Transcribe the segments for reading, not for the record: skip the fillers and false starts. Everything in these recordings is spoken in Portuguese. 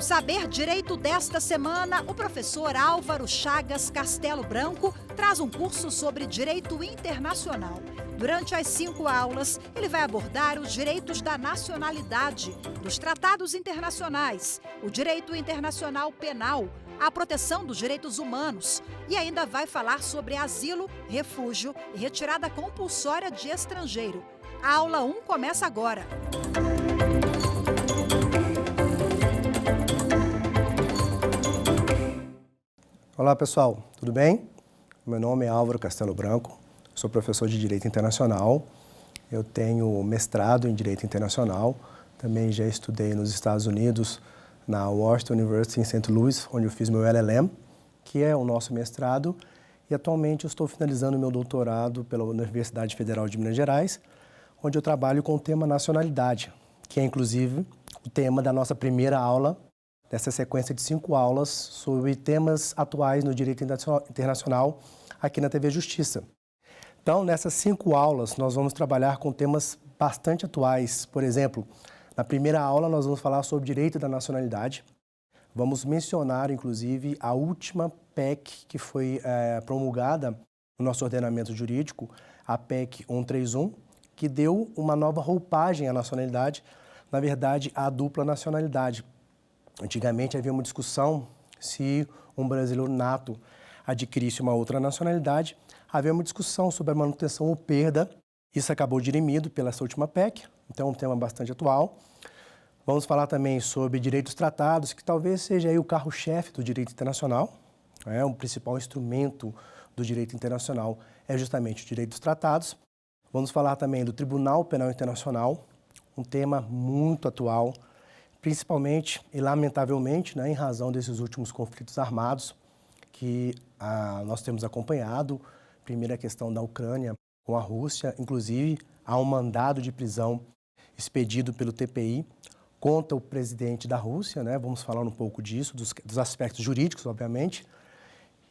No Saber Direito desta semana, o professor Álvaro Chagas Castelo Branco traz um curso sobre direito internacional. Durante as 5 aulas, ele vai abordar os direitos da nacionalidade, dos tratados internacionais, o direito internacional penal, a proteção dos direitos humanos e ainda vai falar sobre asilo, refúgio e retirada compulsória de estrangeiro. A aula 1 começa agora. Olá pessoal, tudo bem? Meu nome é Álvaro Castelo Branco, sou professor de Direito Internacional, eu tenho mestrado em Direito Internacional, também já estudei nos Estados Unidos, na Washington University em St. Louis, onde eu fiz meu LLM, que é o nosso mestrado, e atualmente eu estou finalizando meu doutorado pela Universidade Federal de Minas Gerais, onde eu trabalho com o tema nacionalidade, que é inclusive o tema da nossa primeira aula, dessa sequência de 5 aulas sobre temas atuais no direito internacional aqui na TV Justiça. Então, nessas 5 aulas, nós vamos trabalhar com temas bastante atuais. Por exemplo, na primeira aula, nós vamos falar sobre direito da nacionalidade. Vamos mencionar, inclusive, a última PEC que foi promulgada no nosso ordenamento jurídico, a PEC 131, que deu uma nova roupagem à nacionalidade, na verdade, à dupla nacionalidade. Antigamente havia uma discussão se um brasileiro nato adquirisse uma outra nacionalidade, havia uma discussão sobre a manutenção ou perda, isso acabou dirimido pela essa última PEC, então é um tema bastante atual. Vamos falar também sobre direitos tratados, que talvez seja aí o carro-chefe do direito internacional, o principal instrumento do direito internacional é justamente o direito dos tratados. Vamos falar também do Tribunal Penal Internacional, um tema muito atual, principalmente e lamentavelmente, em razão desses últimos conflitos armados que nós temos acompanhado. Primeiro a questão da Ucrânia com a Rússia, inclusive há um mandado de prisão expedido pelo TPI contra o presidente da Rússia, Vamos falar um pouco disso, dos aspectos jurídicos, obviamente.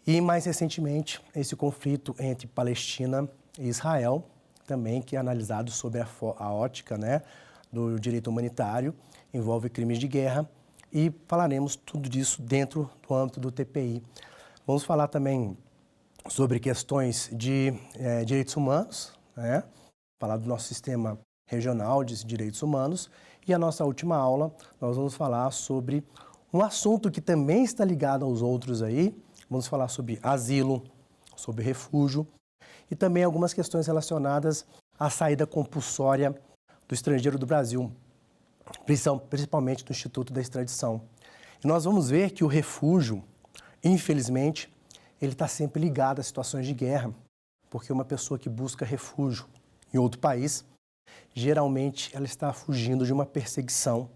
E mais recentemente, esse conflito entre Palestina e Israel, também que é analisado sob a ótica, do direito humanitário, envolve crimes de guerra e falaremos tudo disso dentro do âmbito do TPI. Vamos falar também sobre questões de direitos humanos, falar do nosso sistema regional de direitos humanos e a nossa última aula nós vamos falar sobre um assunto que também está ligado aos outros aí, vamos falar sobre asilo, sobre refúgio e também algumas questões relacionadas à saída compulsória do estrangeiro do Brasil, principalmente do Instituto da Extradição. E nós vamos ver que o refúgio, infelizmente, ele está sempre ligado a situações de guerra, porque uma pessoa que busca refúgio em outro país, geralmente ela está fugindo de uma perseguição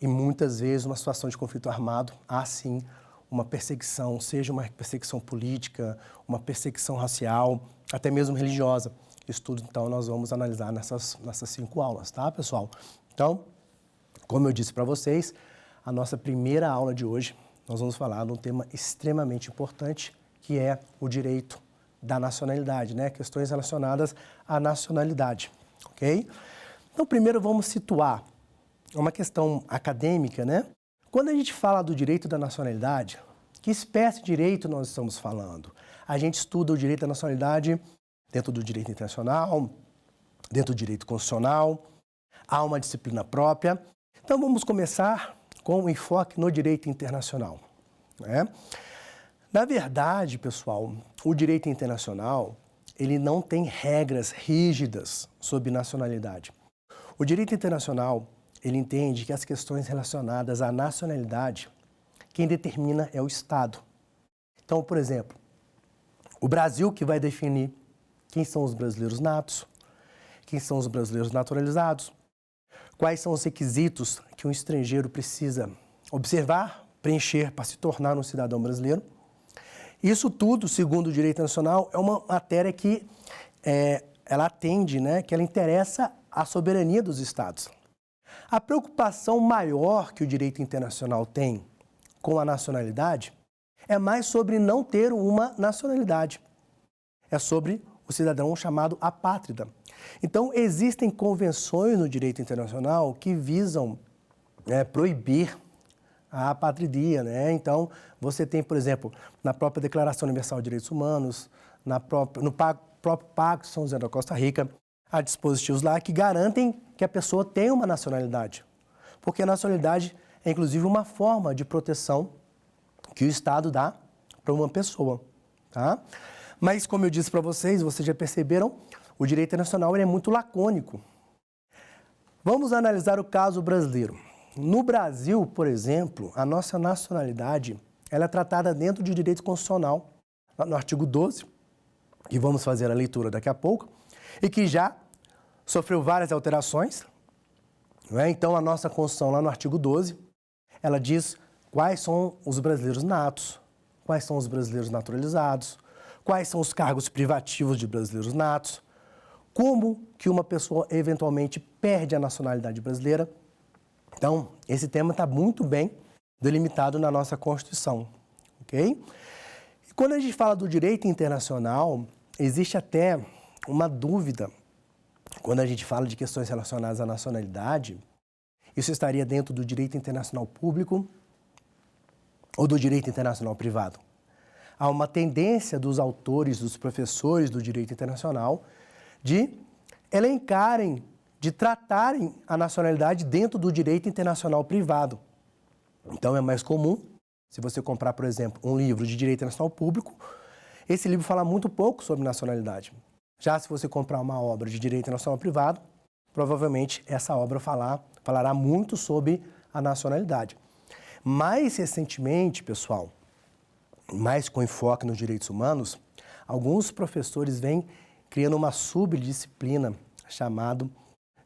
e muitas vezes uma situação de conflito armado, há sim uma perseguição, seja uma perseguição política, uma perseguição racial, até mesmo religiosa. Isso tudo, então, nós vamos analisar nessas 5 aulas, tá, pessoal? Então, como eu disse para vocês, a nossa primeira aula de hoje, nós vamos falar de um tema extremamente importante, que é o direito da nacionalidade, Questões relacionadas à nacionalidade, ok? Então, primeiro vamos situar uma questão acadêmica, Quando a gente fala do direito da nacionalidade, que espécie de direito nós estamos falando? A gente estuda o direito da nacionalidade dentro do direito internacional, dentro do direito constitucional, há uma disciplina própria. Então, vamos começar com o enfoque no direito internacional. Na verdade, pessoal, o direito internacional, ele não tem regras rígidas sobre nacionalidade. O direito internacional, ele entende que as questões relacionadas à nacionalidade, quem determina é o Estado. Então, por exemplo, o Brasil que vai definir quem são os brasileiros natos, quem são os brasileiros naturalizados, quais são os requisitos que um estrangeiro precisa observar, preencher para se tornar um cidadão brasileiro. Isso tudo, segundo o direito internacional, é uma matéria que ela atende, que ela interessa à soberania dos Estados. A preocupação maior que o direito internacional tem com a nacionalidade é mais sobre não ter uma nacionalidade. É sobre o cidadão chamado apátrida. Então, existem convenções no direito internacional que visam proibir a apatridia, né? Então, você tem, por exemplo, na própria Declaração Universal de Direitos Humanos, no próprio Pacto de São José da Costa Rica, há dispositivos lá que garantem que a pessoa tenha uma nacionalidade. Porque a nacionalidade é, inclusive, uma forma de proteção que o Estado dá para uma pessoa, tá? Mas, como eu disse para vocês já perceberam, o direito internacional ele é muito lacônico. Vamos analisar o caso brasileiro. No Brasil, por exemplo, a nossa nacionalidade ela é tratada dentro do direito constitucional, no artigo 12, que vamos fazer a leitura daqui a pouco, e que já sofreu várias alterações. Não é? Então, a nossa Constituição, lá no artigo 12, ela diz quais são os brasileiros natos, quais são os brasileiros naturalizados, quais são os cargos privativos de brasileiros natos, como que uma pessoa eventualmente perde a nacionalidade brasileira. Então, esse tema está muito bem delimitado na nossa Constituição, ok? E quando a gente fala do direito internacional, existe até uma dúvida. Quando a gente fala de questões relacionadas à nacionalidade, isso estaria dentro do direito internacional público ou do direito internacional privado? Há uma tendência dos autores, dos professores do direito internacional, de elencarem, de tratarem a nacionalidade dentro do direito internacional privado. Então, é mais comum, se você comprar, por exemplo, um livro de direito internacional público, esse livro fala muito pouco sobre nacionalidade. Já se você comprar uma obra de direito internacional privado, provavelmente essa obra falará muito sobre a nacionalidade. Mais recentemente, pessoal, mais com enfoque nos direitos humanos, alguns professores vêm criando uma subdisciplina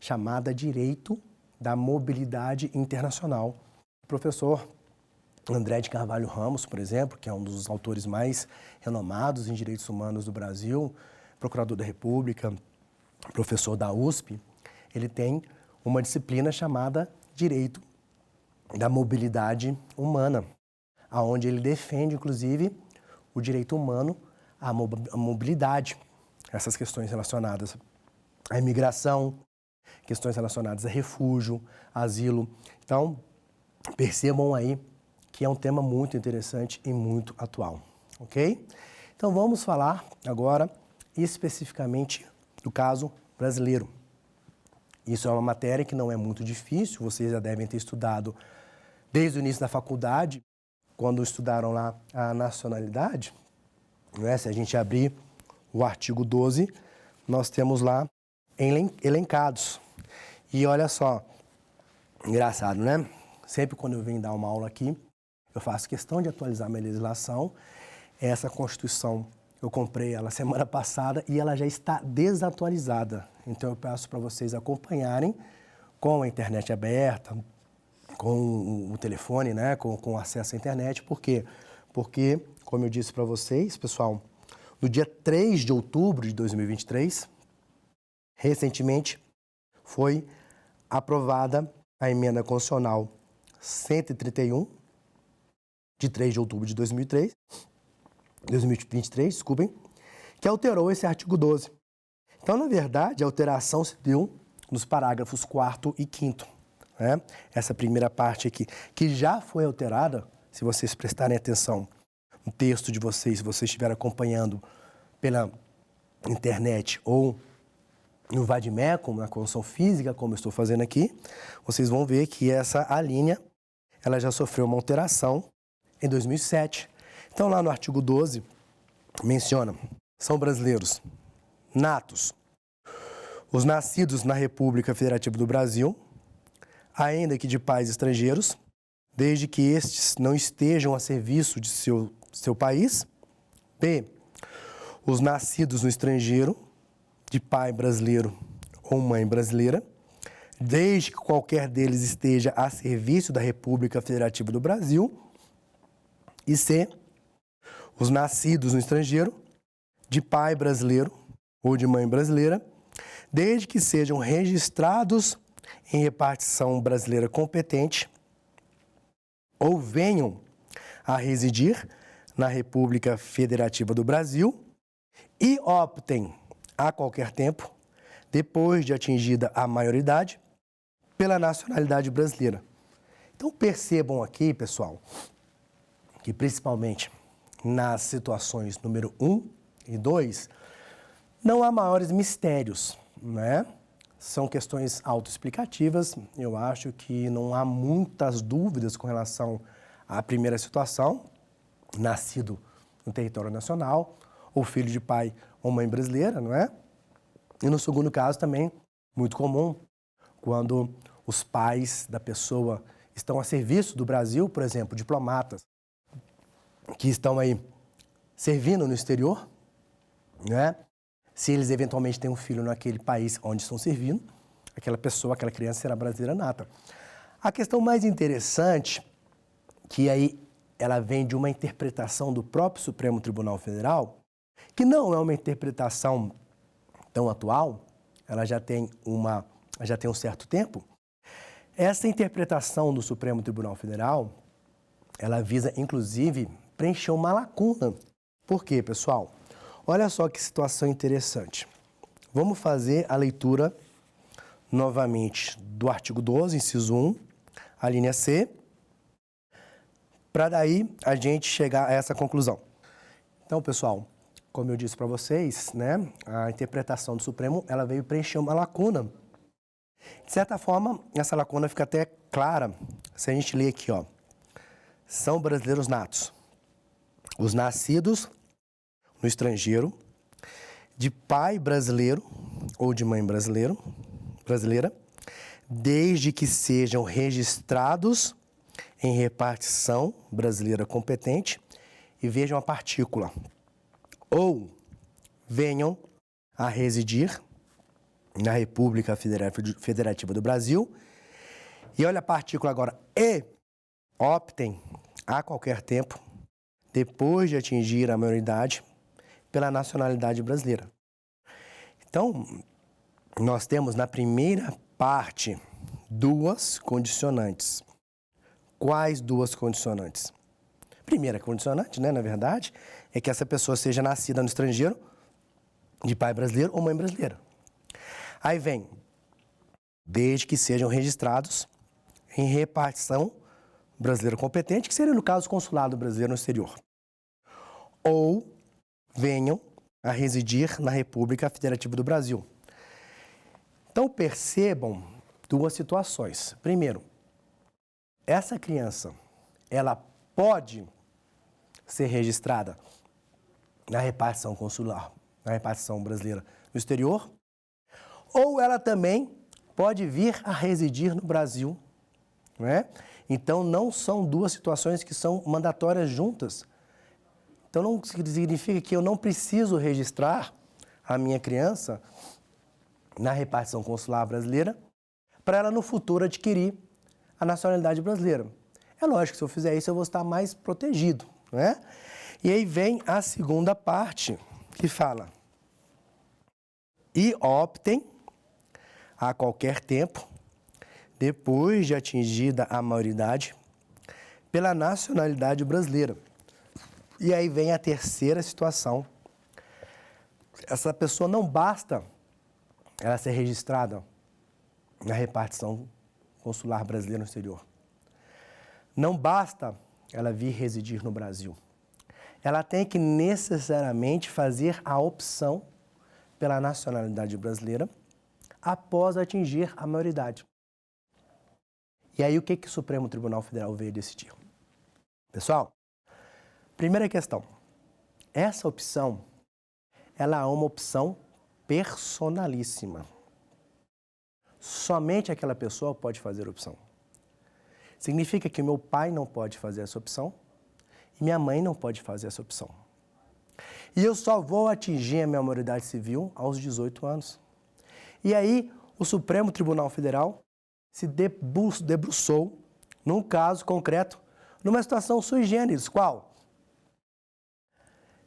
chamada Direito da Mobilidade Internacional. O professor André de Carvalho Ramos, por exemplo, que é um dos autores mais renomados em direitos humanos do Brasil, procurador da República, professor da USP, ele tem uma disciplina chamada Direito da Mobilidade Humana, onde ele defende, inclusive, o direito humano à mobilidade, essas questões relacionadas à imigração, questões relacionadas a refúgio, asilo. Então, percebam aí que é um tema muito interessante e muito atual, ok? Então, vamos falar agora especificamente do caso brasileiro. Isso é uma matéria que não é muito difícil, vocês já devem ter estudado desde o início da faculdade, quando estudaram lá a nacionalidade, não é? Se a gente abrir o artigo 12, nós temos lá elencados. E olha só, engraçado, né? Sempre quando eu venho dar uma aula aqui, eu faço questão de atualizar minha legislação. Essa Constituição, eu comprei ela semana passada e ela já está desatualizada. Então eu peço para vocês acompanharem com a internet aberta, com o telefone, né, com acesso à internet. Por quê? Porque, como eu disse para vocês, pessoal, no dia 3 de outubro de 2023, recentemente, foi aprovada a emenda constitucional 131, de 3 de outubro de 2023, desculpem, que alterou esse artigo 12. Então, na verdade, a alteração se deu nos parágrafos 4º e 5º. Né? Essa primeira parte aqui, que já foi alterada, se vocês prestarem atenção no texto de vocês, se vocês estiverem acompanhando pela internet ou no Vademecum, na Constituição Física, como eu estou fazendo aqui, vocês vão ver que essa alínea, ela já sofreu uma alteração em 2007. Então, lá no artigo 12, menciona, são brasileiros natos, os nascidos na República Federativa do Brasil, ainda que de pais estrangeiros, desde que estes não estejam a serviço de seu país. B, os nascidos no estrangeiro, de pai brasileiro ou mãe brasileira, desde que qualquer deles esteja a serviço da República Federativa do Brasil. E C, os nascidos no estrangeiro, de pai brasileiro ou de mãe brasileira, desde que sejam registrados em repartição brasileira competente ou venham a residir na República Federativa do Brasil e optem a qualquer tempo, depois de atingida a maioridade, pela nacionalidade brasileira. Então percebam aqui, pessoal, que principalmente nas situações número 1 e 2, não há maiores mistérios, né? São questões autoexplicativas. Eu acho que não há muitas dúvidas com relação à primeira situação, nascido no território nacional, ou filho de pai ou mãe brasileira, não é? E no segundo caso também, muito comum, quando os pais da pessoa estão a serviço do Brasil, por exemplo, diplomatas que estão aí servindo no exterior, né? Se eles eventualmente têm um filho naquele país onde estão servindo, aquela pessoa, aquela criança será brasileira nata. A questão mais interessante, que aí ela vem de uma interpretação do próprio Supremo Tribunal Federal, que não é uma interpretação tão atual, ela já tem um certo tempo. Essa interpretação do Supremo Tribunal Federal, ela visa, inclusive, preencher uma lacuna. Por quê, pessoal? Olha só que situação interessante. Vamos fazer a leitura novamente do artigo 12, inciso 1, a linha C, para daí a gente chegar a essa conclusão. Então, pessoal, como eu disse para vocês, né, a interpretação do Supremo, ela veio preencher uma lacuna. De certa forma, essa lacuna fica até clara se a gente ler aqui, ó. São brasileiros natos. Os nascidos no estrangeiro, de pai brasileiro ou de mãe brasileira, desde que sejam registrados em repartição brasileira competente, e vejam a partícula, ou venham a residir na República Federativa do Brasil, e olha a partícula agora, e optem a qualquer tempo, depois de atingir a maioridade, pela nacionalidade brasileira. Então, nós temos na primeira parte duas condicionantes. Quais duas condicionantes? Primeira condicionante, né, na verdade, é que essa pessoa seja nascida no estrangeiro, de pai brasileiro ou mãe brasileira. Aí vem, desde que sejam registrados em repartição brasileira competente, que seria no caso o consulado brasileiro no exterior. Ou venham a residir na República Federativa do Brasil. Então percebam duas situações. Primeiro, essa criança, ela pode ser registrada na repartição consular, na repartição brasileira no exterior, ou ela também pode vir a residir no Brasil, não é? Então não são duas situações que são mandatórias juntas. Então não significa que eu não preciso registrar a minha criança na repartição consular brasileira para ela no futuro adquirir a nacionalidade brasileira. É lógico que se eu fizer isso eu vou estar mais protegido, não é? E aí vem a segunda parte que fala: e optem a qualquer tempo, depois de atingida a maioridade, pela nacionalidade brasileira. E aí vem a terceira situação. Essa pessoa não basta ela ser registrada na repartição consular brasileira no exterior. Não basta ela vir residir no Brasil. Ela tem que necessariamente fazer a opção pela nacionalidade brasileira após atingir a maioridade. E aí o que o Supremo Tribunal Federal veio decidir? Pessoal, primeira questão, essa opção, ela é uma opção personalíssima. Somente aquela pessoa pode fazer a opção. Significa que meu pai não pode fazer essa opção e minha mãe não pode fazer essa opção. E eu só vou atingir a minha maioridade civil aos 18 anos. E aí o Supremo Tribunal Federal se debruçou num caso concreto, numa situação sui generis. Qual?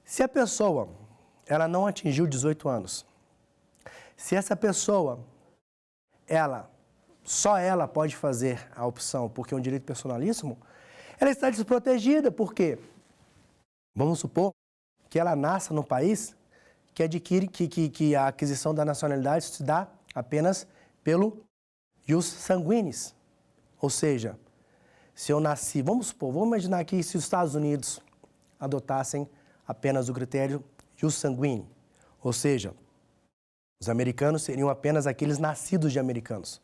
Se a pessoa ela não atingiu 18 anos, se essa pessoa, só ela pode fazer a opção porque é um direito personalíssimo, ela está desprotegida. Por quê? Vamos supor que ela nasça no país que adquire, que a aquisição da nacionalidade se dá apenas pelo ius sanguinis, ou seja, se eu nasci, vamos supor, vamos imaginar aqui se os Estados Unidos adotassem apenas o critério jus sanguíneo, ou seja, os americanos seriam apenas aqueles nascidos de americanos.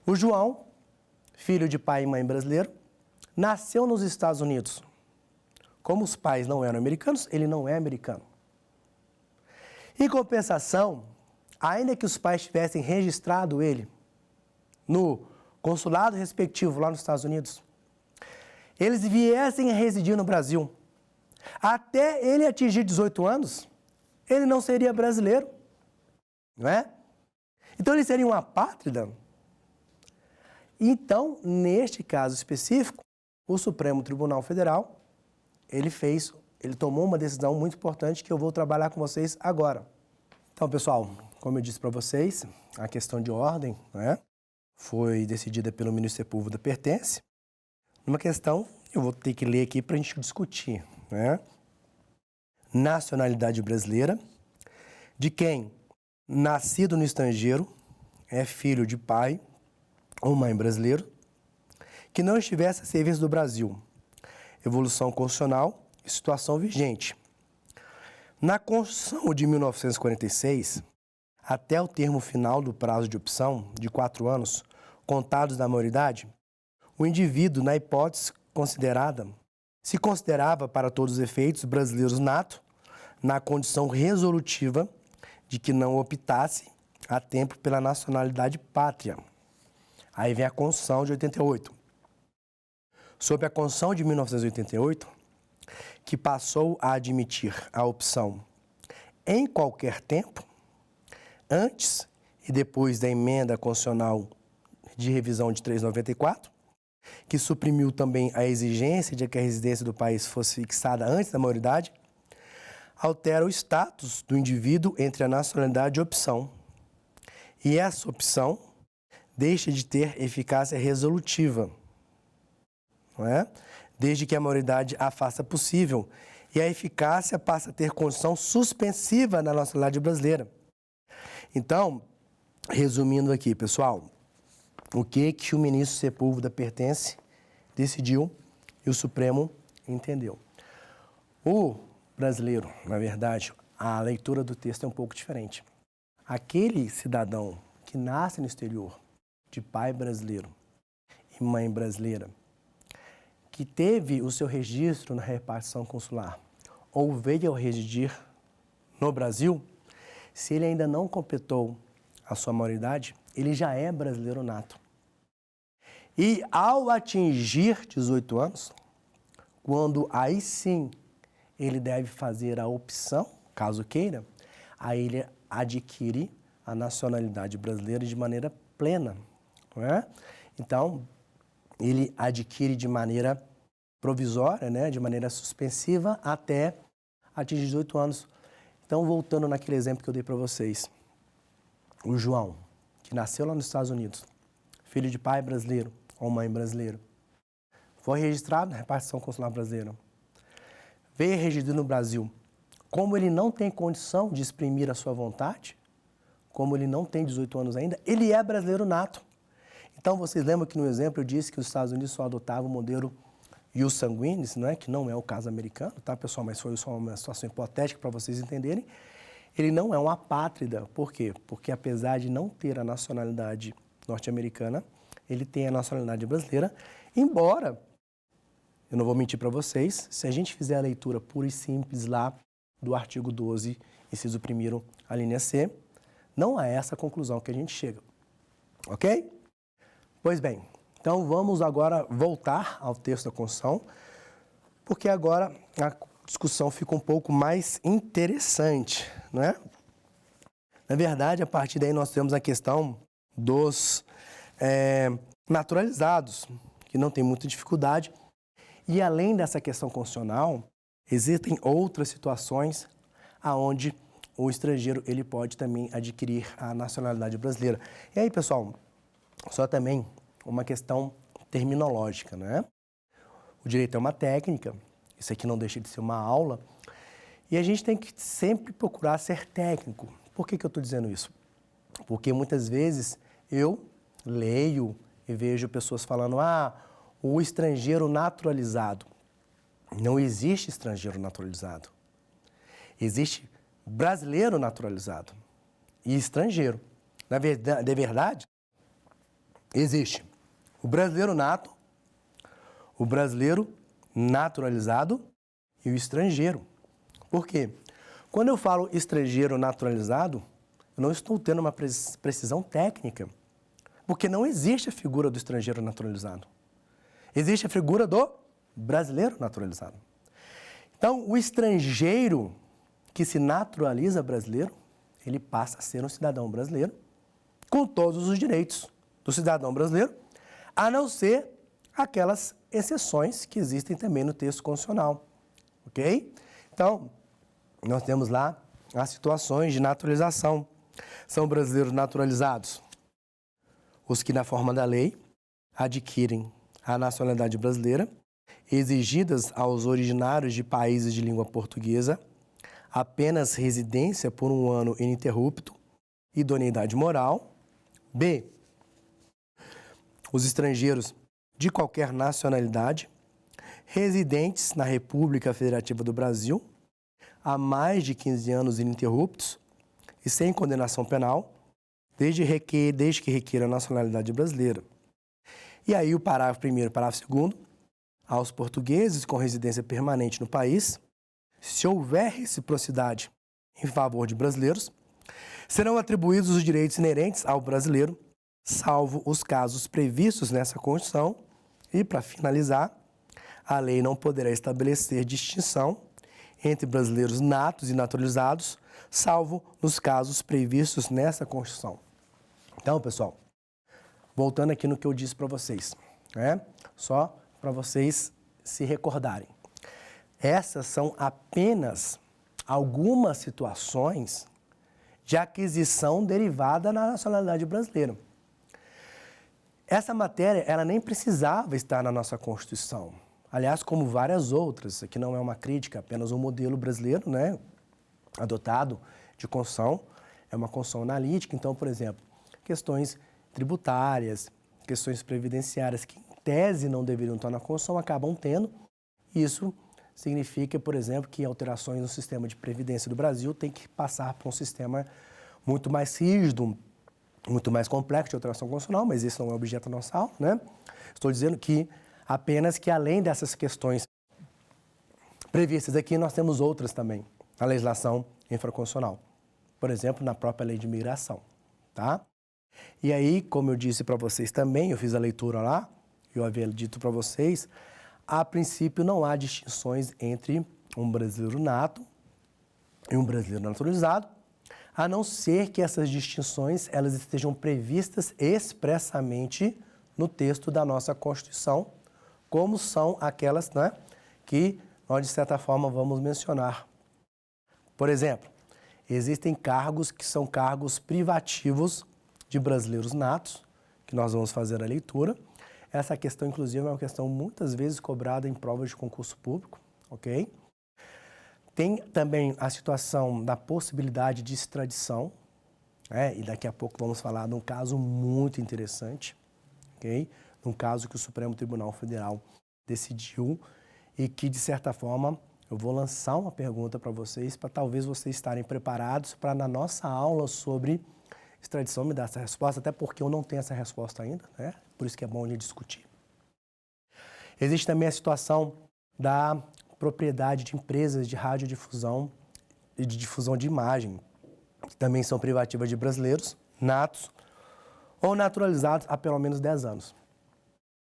O João, filho de pai e mãe brasileiro, nasceu nos Estados Unidos. Como os pais não eram americanos, ele não é americano. Em compensação, ainda que os pais tivessem registrado ele no consulado respectivo lá nos Estados Unidos, eles viessem a residir no Brasil, até ele atingir 18 anos, ele não seria brasileiro, não é? Então ele seria um apátrida. Então, neste caso específico, o Supremo Tribunal Federal, ele tomou uma decisão muito importante que eu vou trabalhar com vocês agora. Então, pessoal, como eu disse para vocês, a questão de ordem, né, foi decidida pelo Ministério Público da Pertence. Uma questão, eu vou ter que ler aqui para a gente discutir, né? Nacionalidade brasileira, de quem, nascido no estrangeiro, é filho de pai ou mãe brasileiro, que não estivesse a serviço do Brasil. Evolução constitucional e situação vigente. Na Constituição de 1946, até o termo final do prazo de opção, de 4 anos, contados da maioridade, o indivíduo, na hipótese considerada, se considerava, para todos os efeitos, brasileiro nato, na condição resolutiva de que não optasse a tempo pela nacionalidade pátria. Aí vem a Constituição de 88. Sob a Constituição de 1988, que passou a admitir a opção em qualquer tempo, antes e depois da emenda constitucional de revisão de 394, que suprimiu também a exigência de que a residência do país fosse fixada antes da maioridade, altera o status do indivíduo entre a nacionalidade e a opção. E essa opção deixa de ter eficácia resolutiva, não é? Desde que a maioridade a faça possível, e a eficácia passa a ter condição suspensiva na nacionalidade brasileira. Então, resumindo aqui, pessoal, o que o ministro Sepúlveda Pertence decidiu e o Supremo entendeu. O brasileiro, na verdade, a leitura do texto é um pouco diferente. Aquele cidadão que nasce no exterior, de pai brasileiro e mãe brasileira, que teve o seu registro na repartição consular ou veio a residir no Brasil, se ele ainda não completou a sua maioridade, ele já é brasileiro nato. E ao atingir 18 anos, quando aí sim ele deve fazer a opção, caso queira, aí ele adquire a nacionalidade brasileira de maneira plena, não é? Então, ele adquire de maneira provisória, né, de maneira suspensiva, até atingir 18 anos. Então, voltando naquele exemplo que eu dei para vocês, o João, que nasceu lá nos Estados Unidos, filho de pai brasileiro ou mãe brasileira, foi registrado na repartição consular brasileira, veio residir no Brasil. Como ele não tem condição de exprimir a sua vontade, como ele não tem 18 anos ainda, ele é brasileiro nato. Então, vocês lembram que no exemplo eu disse que os Estados Unidos só adotavam o modelo jus sanguinis, não é? Que não é o caso americano, tá, pessoal? Mas foi só uma situação hipotética para vocês entenderem. Ele não é um apátrida. Por quê? Porque apesar de não ter a nacionalidade norte-americana, ele tem a nacionalidade brasileira, embora, eu não vou mentir para vocês, se a gente fizer a leitura pura e simples lá do artigo 12, inciso 1º, a linha C, não é essa a conclusão que a gente chega. Ok? Pois bem, então vamos agora voltar ao texto da Constituição, porque agora a discussão fica um pouco mais interessante, não é? Na verdade, a partir daí nós temos a questão dos naturalizados, que não tem muita dificuldade. E além dessa questão constitucional, existem outras situações aonde o estrangeiro ele pode também adquirir a nacionalidade brasileira. E aí, pessoal, só também uma questão terminológica, né? O direito é uma técnica, isso aqui não deixa de ser uma aula, e a gente tem que sempre procurar ser técnico. Por que eu estou dizendo isso? Porque muitas vezes eu leio e vejo pessoas falando, o estrangeiro naturalizado. Não existe estrangeiro naturalizado. Existe brasileiro naturalizado e estrangeiro. Na verdade, existe o brasileiro nato, o brasileiro naturalizado e o estrangeiro. Por quê? Quando eu falo estrangeiro naturalizado, eu não estou tendo uma precisão técnica, porque não existe a figura do estrangeiro naturalizado. Existe a figura do brasileiro naturalizado. Então, o estrangeiro que se naturaliza brasileiro, ele passa a ser um cidadão brasileiro com todos os direitos do cidadão brasileiro, a não ser aquelas exceções que existem também no texto constitucional, ok? Então, nós temos lá as situações de naturalização. São brasileiros naturalizados os que, na forma da lei, adquirem a nacionalidade brasileira, exigidas aos originários de países de língua portuguesa, apenas residência por 1 ano ininterrupto, idoneidade moral. B. Os estrangeiros de qualquer nacionalidade, residentes na República Federativa do Brasil, há mais de 15 anos ininterruptos e sem condenação penal, desde que requeira a nacionalidade brasileira. E aí o parágrafo 1º e o parágrafo 2º, aos portugueses com residência permanente no país, se houver reciprocidade em favor de brasileiros, serão atribuídos os direitos inerentes ao brasileiro, salvo os casos previstos nessa Constituição. E, para finalizar, a lei não poderá estabelecer distinção entre brasileiros natos e naturalizados, salvo nos casos previstos nessa Constituição. Então, pessoal, voltando aqui no que eu disse para vocês, só para vocês se recordarem. Essas são apenas algumas situações de aquisição derivada da nacionalidade brasileira. Essa matéria, ela nem precisava estar na nossa Constituição. Aliás, como várias outras, aqui não é uma crítica, apenas um modelo brasileiro, adotado de Constituição, é uma Constituição analítica. Então, por exemplo, questões tributárias, questões previdenciárias que, em tese, não deveriam estar na Constituição, acabam tendo. Isso significa, por exemplo, que alterações no sistema de previdência do Brasil têm que passar por um sistema muito mais rígido, muito mais complexo de alteração constitucional, mas esse não é objeto da nossa aula, Estou dizendo que apenas que, além dessas questões previstas aqui, nós temos outras também, na legislação infraconstitucional. Por exemplo, na própria lei de imigração, tá? E aí, como eu disse para vocês também, eu fiz a leitura lá, eu havia dito para vocês, a princípio não há distinções entre um brasileiro nato e um brasileiro naturalizado, a não ser que essas distinções elas estejam previstas expressamente no texto da nossa Constituição, como são aquelas que nós, de certa forma, vamos mencionar. Por exemplo, existem cargos que são cargos privativos de brasileiros natos, que nós vamos fazer a leitura. Essa questão, inclusive, é uma questão muitas vezes cobrada em provas de concurso público, ok? Tem também a situação da possibilidade de extradição, e daqui a pouco vamos falar de um caso muito interessante, ok? Um caso que o Supremo Tribunal Federal decidiu e que, de certa forma, eu vou lançar uma pergunta para vocês, para talvez vocês estarem preparados para, na nossa aula sobre extradição, me dar essa resposta, até porque eu não tenho essa resposta ainda, Por isso que é bom a gente discutir. Existe também a situação da propriedade de empresas de radiodifusão e de difusão de imagem, que também são privativas de brasileiros, natos ou naturalizados há pelo menos 10 anos.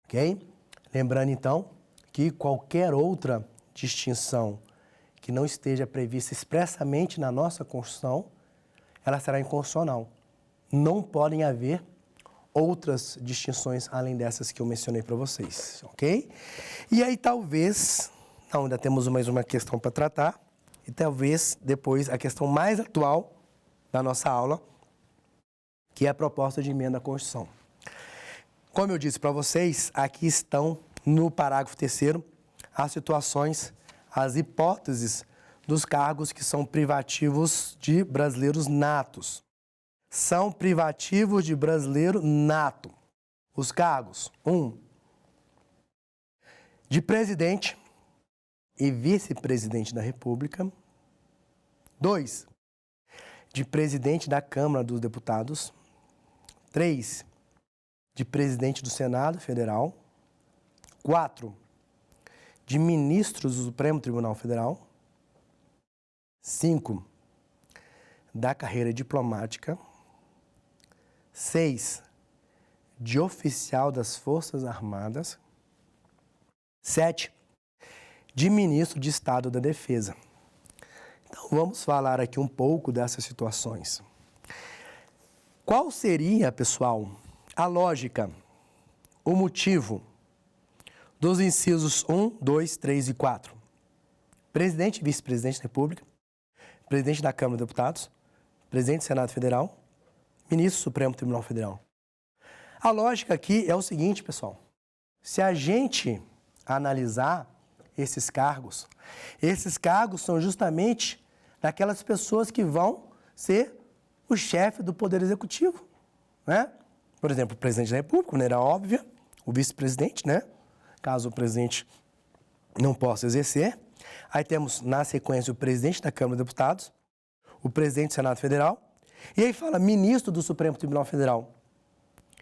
Ok? Lembrando, então, que qualquer outra distinção que não esteja prevista expressamente na nossa Constituição, ela será inconstitucional. Não podem haver outras distinções além dessas que eu mencionei para vocês, ok? E aí talvez, ainda temos mais uma questão para tratar, e talvez depois a questão mais atual da nossa aula, que é a proposta de emenda à Constituição. Como eu disse para vocês, aqui estão no parágrafo 3º as situações, as hipóteses dos cargos que são privativos de brasileiros natos. São privativos de brasileiro nato. Os cargos: 1. de presidente e vice-presidente da República. 2, de presidente da Câmara dos Deputados. 3, de presidente do Senado Federal. 4, de ministros do Supremo Tribunal Federal. 5, da carreira diplomática. 6, de oficial das Forças Armadas. 7, de ministro de Estado da Defesa. Então, vamos falar aqui um pouco dessas situações. Qual seria, pessoal, a lógica, o motivo dos incisos 1, 2, 3 e 4? Presidente e vice-presidente da República, presidente da Câmara dos Deputados, presidente do Senado Federal, ministro do Supremo Tribunal Federal. A lógica aqui é o seguinte, pessoal. Se a gente analisar esses cargos são justamente daquelas pessoas que vão ser o chefe do Poder Executivo, né? Por exemplo, o presidente da República, de maneira óbvia, o vice-presidente, né? Caso o presidente não possa exercer. Aí temos, na sequência, o presidente da Câmara dos Deputados, o presidente do Senado Federal, e aí fala ministro do Supremo Tribunal Federal.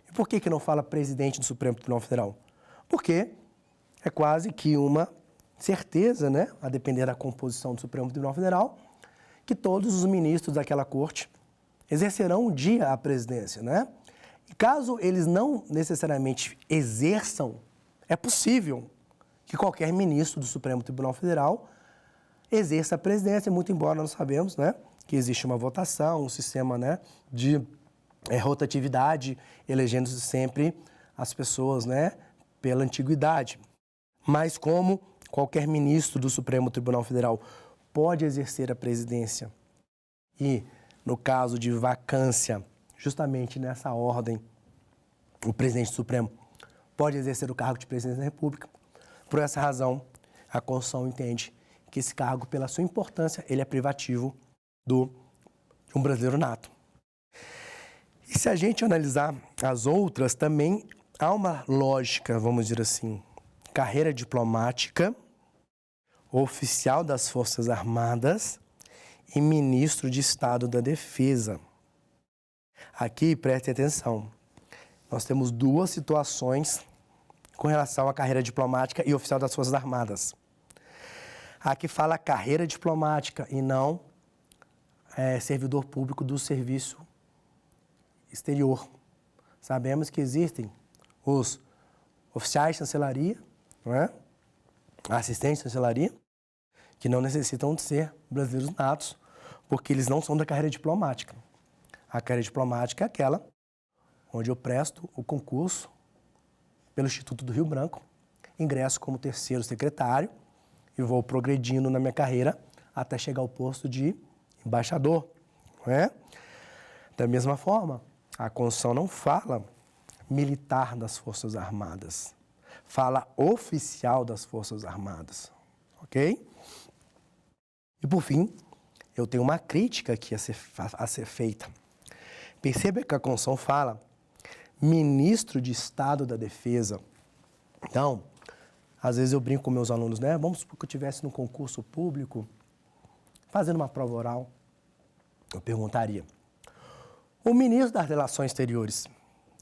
E por que não fala presidente do Supremo Tribunal Federal? Porque é quase que uma certeza, né, a depender da composição do Supremo Tribunal Federal, que todos os ministros daquela corte exercerão um dia a presidência, né? E caso eles não necessariamente exerçam, é possível que qualquer ministro do Supremo Tribunal Federal exerça a presidência, muito embora nós sabemos, né, que existe uma votação, um sistema, né, de rotatividade, elegendo sempre as pessoas, né, pela antiguidade. Mas como qualquer ministro do Supremo Tribunal Federal pode exercer a presidência e, no caso de vacância, justamente nessa ordem, o presidente do Supremo pode exercer o cargo de presidente da República. Por essa razão, a Constituição entende que esse cargo, pela sua importância, ele é privativo de um brasileiro nato. E se a gente analisar as outras, também há uma lógica, vamos dizer assim, carreira diplomática, oficial das Forças Armadas e ministro de Estado da Defesa. Aqui, preste atenção, nós temos duas situações com relação à carreira diplomática e oficial das Forças Armadas. Aqui fala carreira diplomática e não servidor público do serviço exterior. Sabemos que existem os oficiais de chancelaria, não é? Assistentes de chancelaria, que não necessitam de ser brasileiros natos, porque eles não são da carreira diplomática. A carreira diplomática é aquela onde eu presto o concurso pelo Instituto do Rio Branco, ingresso como terceiro secretário e vou progredindo na minha carreira até chegar ao posto de embaixador, não é? Da mesma forma, a Constituição não fala militar das Forças Armadas, fala oficial das Forças Armadas, ok? E por fim, eu tenho uma crítica aqui a ser feita. Perceba que a Constituição fala ministro de Estado da Defesa. Então, às vezes eu brinco com meus alunos, né? Vamos supor que eu estivesse num concurso público, fazendo uma prova oral, eu perguntaria, o ministro das Relações Exteriores,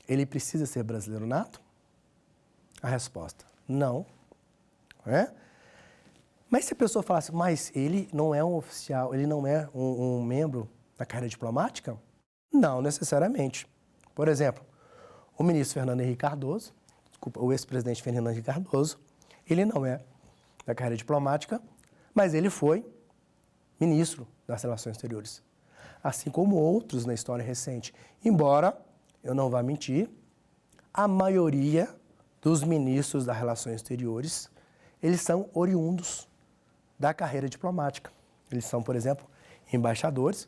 ele precisa ser brasileiro nato? A resposta, não. É? Mas se a pessoa falasse, mas ele não é um oficial, ele não é um membro da carreira diplomática? Não necessariamente. Por exemplo, o ministro Fernando Henrique Cardoso, o ex-presidente Fernando Henrique Cardoso, ele não é da carreira diplomática, mas ele foi ministro das Relações Exteriores. Assim como outros na história recente. Embora, eu não vá mentir, a maioria dos ministros das Relações Exteriores, eles são oriundos da carreira diplomática. Eles são, por exemplo, embaixadores,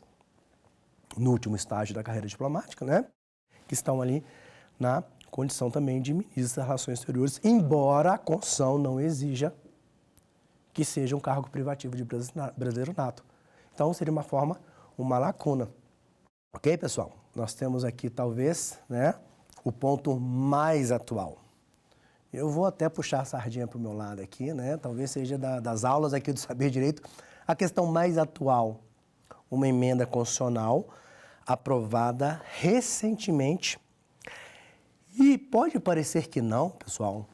no último estágio da carreira diplomática, né? Que estão ali na condição também de ministros das Relações Exteriores, embora a Constituição não exija que seja um cargo privativo de brasileiro nato. Então, seria uma lacuna. Ok, pessoal? Nós temos aqui, talvez, né, o ponto mais atual. Eu vou até puxar a sardinha para o meu lado aqui, né? Talvez seja das aulas aqui do Saber Direito a questão mais atual. Uma emenda constitucional aprovada recentemente. E pode parecer que não, pessoal,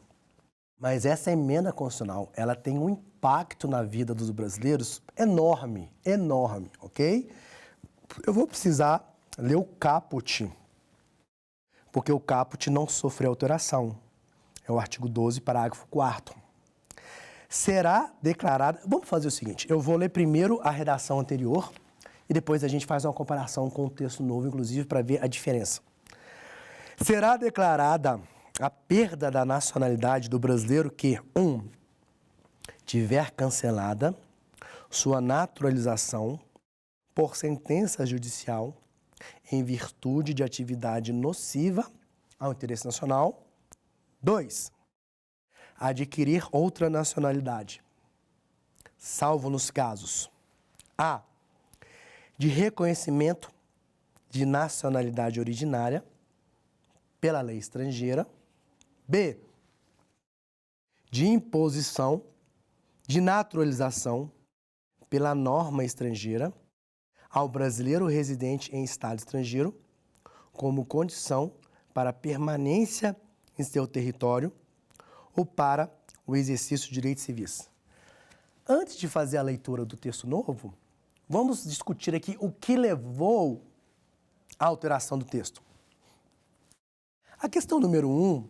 mas essa emenda constitucional, ela tem um impacto na vida dos brasileiros enorme, enorme, ok? Eu vou precisar ler o caput, porque o caput não sofre alteração. É o artigo 12, parágrafo 4º. Será declarada... Vamos fazer o seguinte, eu vou ler primeiro a redação anterior e depois a gente faz uma comparação com o texto novo, inclusive, para ver a diferença. Será declarada a perda da nacionalidade do brasileiro que, 1. Tiver cancelada sua naturalização por sentença judicial em virtude de atividade nociva ao interesse nacional. 2. Adquirir outra nacionalidade, salvo nos casos A. De reconhecimento de nacionalidade originária pela lei estrangeira. B. De imposição de naturalização pela norma estrangeira ao brasileiro residente em estado estrangeiro como condição para permanência em seu território ou para o exercício de direitos civis. Antes de fazer a leitura do texto novo, vamos discutir aqui o que levou à alteração do texto. A questão número 1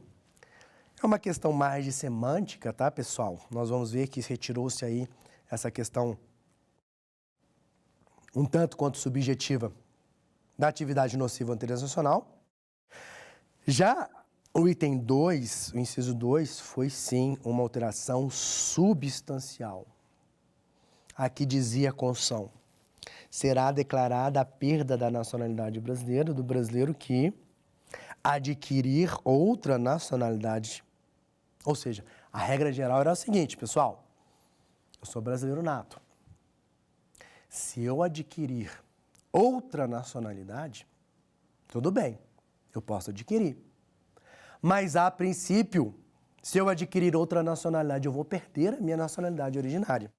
é uma questão mais de semântica, tá, pessoal? Nós vamos ver que retirou-se aí essa questão um tanto quanto subjetiva da atividade nociva ao interesse nacional. Já o item 2, o inciso 2, foi sim uma alteração substancial. Aqui dizia a Constituição: será declarada a perda da nacionalidade brasileira do brasileiro que adquirir outra nacionalidade. Ou seja, a regra geral era a seguinte, pessoal: eu sou brasileiro nato. Se eu adquirir outra nacionalidade, tudo bem, eu posso adquirir. Mas, a princípio, se eu adquirir outra nacionalidade, eu vou perder a minha nacionalidade originária.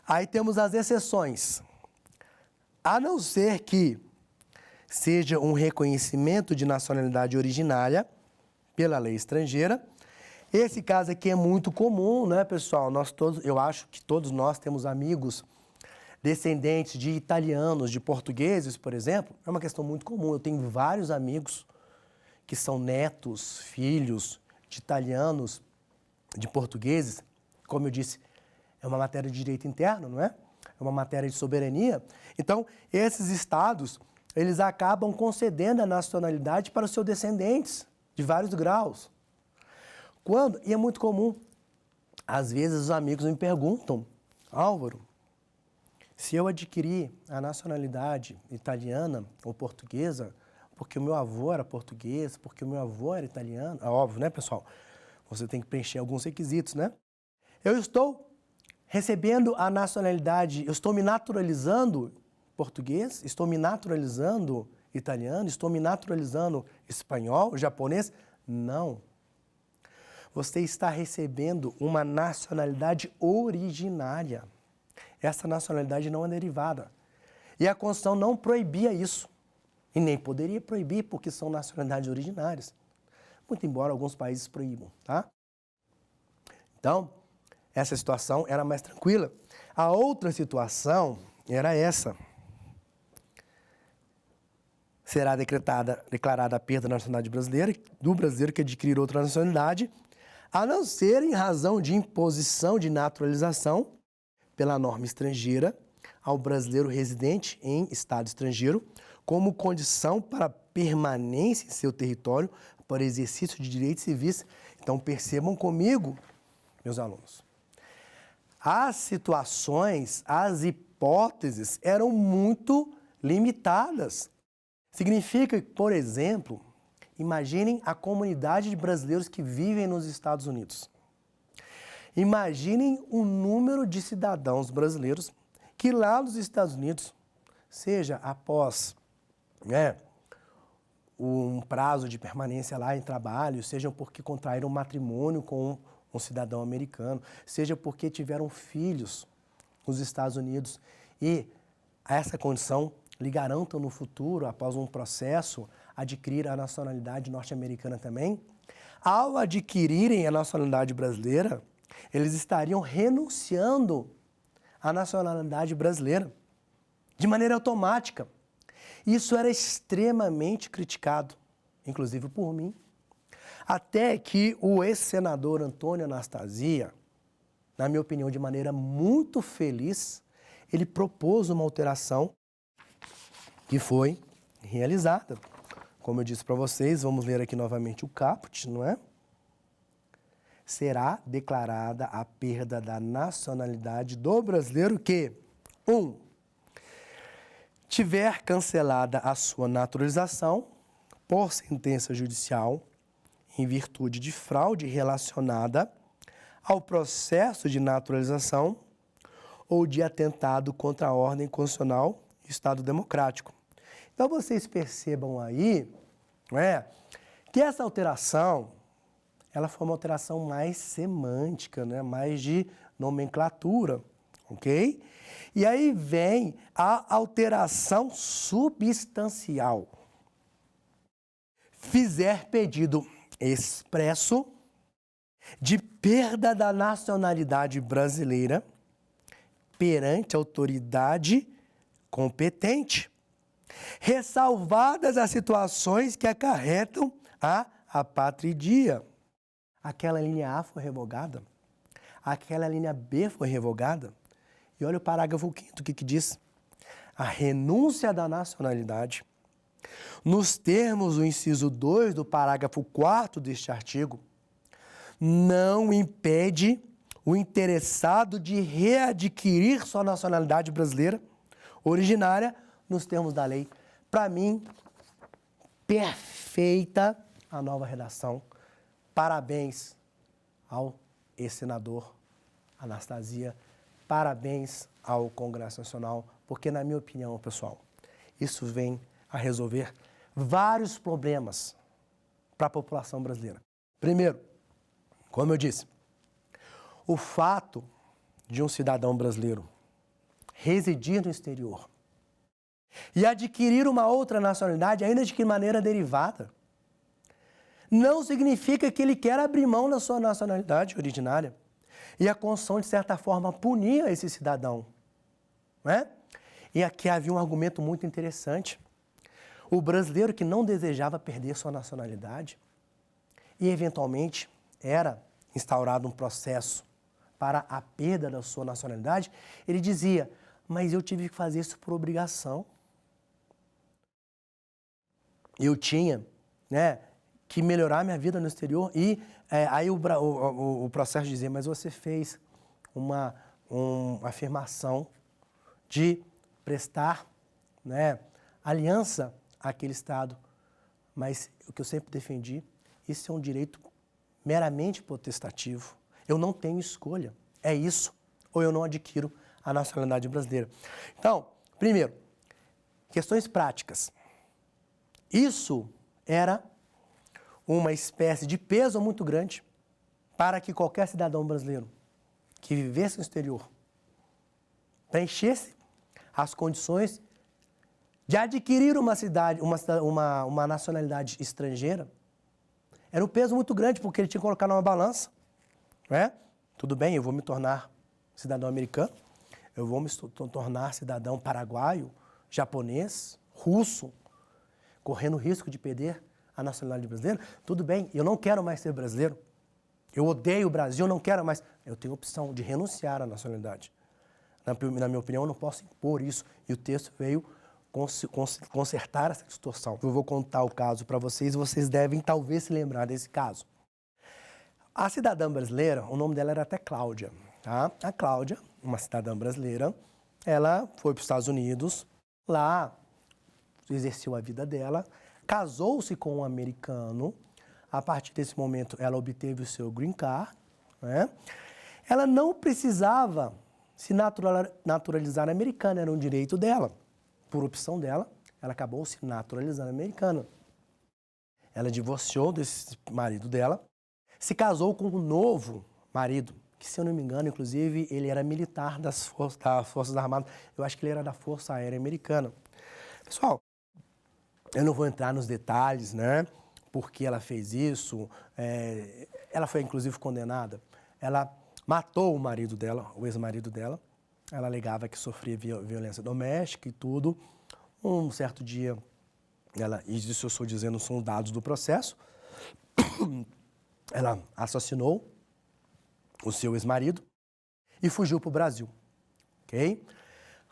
Aí temos as exceções. A não ser que seja um reconhecimento de nacionalidade originária pela lei estrangeira. Esse caso aqui é muito comum, né, pessoal? Eu acho que todos nós temos amigos descendentes de italianos, de portugueses, por exemplo. É uma questão muito comum. Eu tenho vários amigos que são netos, filhos de italianos, de portugueses. Como eu disse, é uma matéria de direito interno, não é? É uma matéria de soberania. Então, esses estados, eles acabam concedendo a nacionalidade para os seus descendentes, de vários graus. E é muito comum, às vezes os amigos me perguntam: Álvaro, se eu adquirir a nacionalidade italiana ou portuguesa, porque o meu avô era português, porque o meu avô era italiano, é óbvio, né, pessoal? Você tem que preencher alguns requisitos, né? Eu estou recebendo a nacionalidade, eu estou me naturalizando português, estou me naturalizando italiano, estou me naturalizando espanhol, japonês? Não. Você está recebendo uma nacionalidade originária. Essa nacionalidade não é derivada. E a Constituição não proibia isso. E nem poderia proibir, porque são nacionalidades originárias. Muito embora alguns países proíbam, tá? Então, essa situação era mais tranquila. A outra situação era essa. Será declarada a perda da nacionalidade brasileira, do brasileiro que adquirir outra nacionalidade, a não ser em razão de imposição de naturalização pela norma estrangeira ao brasileiro residente em estado estrangeiro, como condição para permanência em seu território para exercício de direitos civis. Então, percebam comigo, meus alunos, as situações, as hipóteses eram muito limitadas. Significa que, por exemplo, imaginem a comunidade de brasileiros que vivem nos Estados Unidos. Imaginem o número de cidadãos brasileiros que lá nos Estados Unidos, seja após um prazo de permanência lá em trabalho, seja porque contraíram um matrimônio com um cidadão americano, seja porque tiveram filhos nos Estados Unidos e essa condição lhe garantam no futuro, após um processo, adquirir a nacionalidade norte-americana também. Ao adquirirem a nacionalidade brasileira, eles estariam renunciando à nacionalidade brasileira de maneira automática. Isso era extremamente criticado, inclusive por mim, até que o ex-senador Antônio Anastasia, na minha opinião, de maneira muito feliz, ele propôs uma alteração que foi realizada. Como eu disse para vocês, vamos ler aqui novamente o caput, não é? Será declarada a perda da nacionalidade do brasileiro que, 1. Tiver cancelada a sua naturalização por sentença judicial em virtude de fraude relacionada ao processo de naturalização ou de atentado contra a ordem constitucional e Estado democrático. Então, vocês percebam aí, não é, que essa alteração, ela foi uma alteração mais semântica, né, mais de nomenclatura, ok? E aí vem a alteração substancial. Fizer pedido expresso de perda da nacionalidade brasileira perante a autoridade competente, ressalvadas as situações que acarretam a apatridia. Aquela linha A foi revogada, aquela linha B foi revogada. E olha o parágrafo 5º, o que diz? A renúncia da nacionalidade, nos termos do inciso 2 do parágrafo 4º deste artigo, não impede o interessado de readquirir sua nacionalidade brasileira originária nos termos da lei. Para mim, perfeita a nova redação. Parabéns ao ex-senador Anastasia, parabéns ao Congresso Nacional, porque, na minha opinião, pessoal, isso vem a resolver vários problemas para a população brasileira. Primeiro, como eu disse, o fato de um cidadão brasileiro residir no exterior e adquirir uma outra nacionalidade, ainda de que maneira derivada, não significa que ele quer abrir mão da sua nacionalidade originária. E a Constituição, de certa forma, punia esse cidadão, não é? E aqui havia um argumento muito interessante. O brasileiro que não desejava perder sua nacionalidade e, eventualmente, era instaurado um processo para a perda da sua nacionalidade, ele dizia, mas eu tive que fazer isso por obrigação. Eu tinha, né, que melhorar minha vida no exterior e aí o processo dizia, mas você fez uma afirmação de prestar, né, aliança àquele Estado, mas o que eu sempre defendi, isso é um direito meramente potestativo. Eu não tenho escolha, é isso, ou eu não adquiro a nacionalidade brasileira. Então, primeiro, questões práticas. Isso era uma espécie de peso muito grande para que qualquer cidadão brasileiro que vivesse no exterior preenchesse as condições de adquirir uma nacionalidade estrangeira. Era um peso muito grande, porque ele tinha que colocar numa balança, né? Tudo bem, eu vou me tornar cidadão americano, eu vou me tornar cidadão paraguaio, japonês, russo, correndo o risco de perder a nacionalidade brasileira. Tudo bem, eu não quero mais ser brasileiro, eu odeio o Brasil, não quero mais. Eu tenho a opção de renunciar à nacionalidade. Na minha opinião, eu não posso impor isso. E o texto veio consertar essa distorção. Eu vou contar o caso para vocês e vocês devem talvez se lembrar desse caso. A cidadã brasileira, o nome dela era até Cláudia. Tá? A Cláudia, uma cidadã brasileira, ela foi para os Estados Unidos, lá exerceu a vida dela, casou-se com um americano. A partir desse momento, ela obteve o seu green card, né? Ela não precisava se naturalizar americana, era um direito dela. Por opção dela, ela acabou se naturalizando americana. ela divorciou desse marido dela, se casou com um novo marido, que, se eu não me engano, inclusive, ele era militar das Forças Armadas. Eu acho que ele era da Força Aérea Americana. Pessoal, eu não vou entrar nos detalhes, né? Por que ela fez isso. Ela foi, inclusive, condenada. Ela matou o marido dela, o ex-marido dela. Ela alegava que sofria violência doméstica e tudo. Um certo dia, isso eu estou dizendo, são dados do processo, ela assassinou o seu ex-marido e fugiu para o Brasil, ok?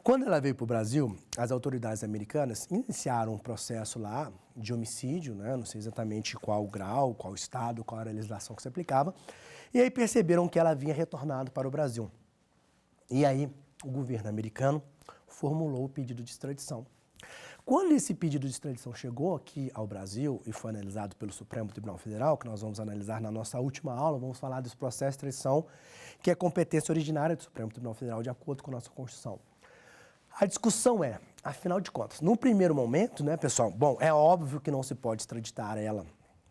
Quando ela veio para o Brasil, as autoridades americanas iniciaram um processo lá de homicídio, né? Não sei exatamente qual grau, qual estado, qual era a legislação que se aplicava, e aí perceberam que ela havia retornado para o Brasil. E aí o governo americano formulou o pedido de extradição. Quando esse pedido de extradição chegou aqui ao Brasil e foi analisado pelo Supremo Tribunal Federal, que nós vamos analisar na nossa última aula, vamos falar desse processo de extradição, que é competência originária do Supremo Tribunal Federal, de acordo com a nossa Constituição. A discussão é, afinal de contas, no primeiro momento, né, pessoal, bom, é óbvio que não se pode extraditar ela,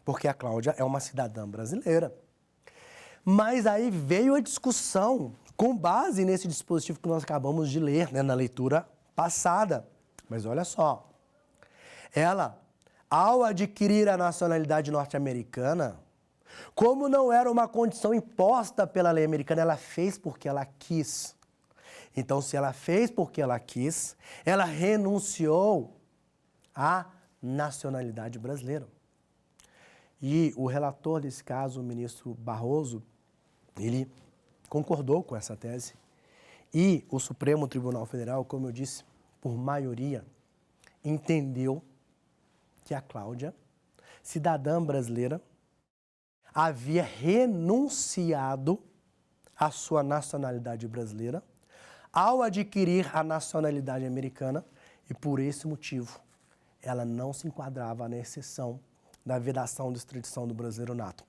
porque a Cláudia é uma cidadã brasileira. Mas aí veio a discussão com base nesse dispositivo que nós acabamos de ler, né, na leitura passada. Mas olha só, ela, ao adquirir a nacionalidade norte-americana, como não era uma condição imposta pela lei americana, ela fez porque ela quis. Então, se ela fez porque ela quis, ela renunciou à nacionalidade brasileira. E o relator desse caso, o ministro Barroso, ele concordou com essa tese. E o Supremo Tribunal Federal, como eu disse, por maioria, entendeu que a Cláudia, cidadã brasileira, havia renunciado à sua nacionalidade brasileira ao adquirir a nacionalidade americana e, por esse motivo, ela não se enquadrava na exceção da vedação de extradição do brasileiro nato.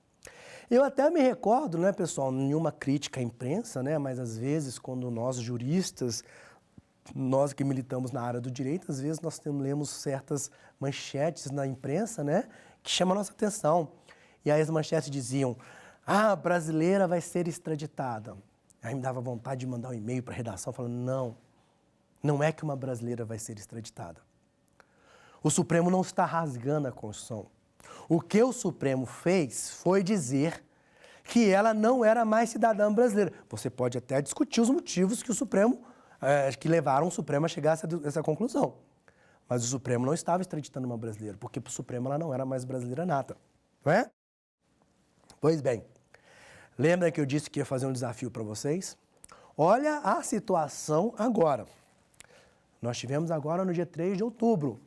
Eu até me recordo, né, pessoal, nenhuma crítica à imprensa, né, mas às vezes quando nós juristas, nós que militamos na área do direito, às vezes nós lemos certas manchetes na imprensa, né, que chamam a nossa atenção. E aí as manchetes diziam, a brasileira vai ser extraditada. Aí me dava vontade de mandar um e-mail para a redação falando, não é que uma brasileira vai ser extraditada. O Supremo não está rasgando a Constituição. O que o Supremo fez foi dizer que ela não era mais cidadã brasileira. Você pode até discutir os motivos que o Supremo, que levaram o Supremo a chegar a essa conclusão. Mas o Supremo não estava extraditando uma brasileira, porque para o Supremo ela não era mais brasileira nata. Não é? Pois bem, lembra que eu disse que ia fazer um desafio para vocês? Olha a situação agora. Nós tivemos agora no dia 3 de outubro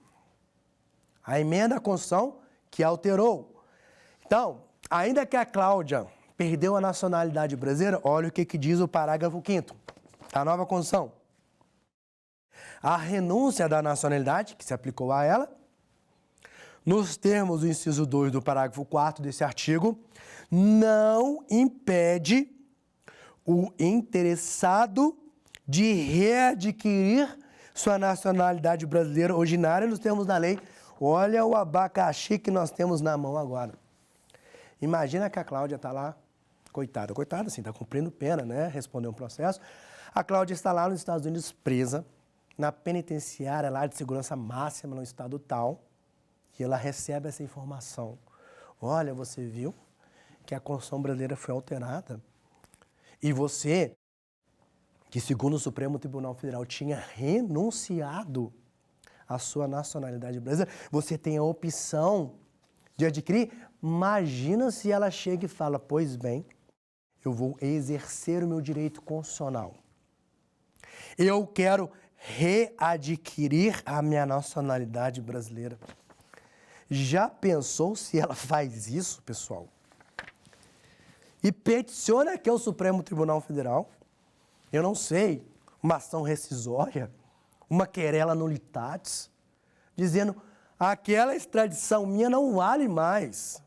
a emenda à Constituição que alterou. Então, ainda que a Cláudia perdeu a nacionalidade brasileira, olha o que diz o parágrafo 5º da nova Constituição. A renúncia da nacionalidade, que se aplicou a ela, nos termos do inciso 2 do parágrafo 4º desse artigo, não impede o interessado de readquirir sua nacionalidade brasileira originária nos termos da lei. Olha o abacaxi que nós temos na mão agora. Imagina que a Cláudia está lá, coitada, assim, está cumprindo pena, né? Respondeu um processo. A Cláudia está lá nos Estados Unidos presa, na penitenciária lá de segurança máxima no estado tal, e ela recebe essa informação. Olha, você viu que a Constituição brasileira foi alterada e você, que segundo o Supremo Tribunal Federal tinha renunciado à sua nacionalidade brasileira, você tem a opção de adquirir. Imagina se ela chega e fala, pois bem, eu vou exercer o meu direito constitucional. Eu quero readquirir a minha nacionalidade brasileira. Já pensou se ela faz isso, pessoal? E peticiona aqui ao Supremo Tribunal Federal, eu não sei, uma ação rescisória, uma querela nulitatis, dizendo aquela extradição minha não vale mais.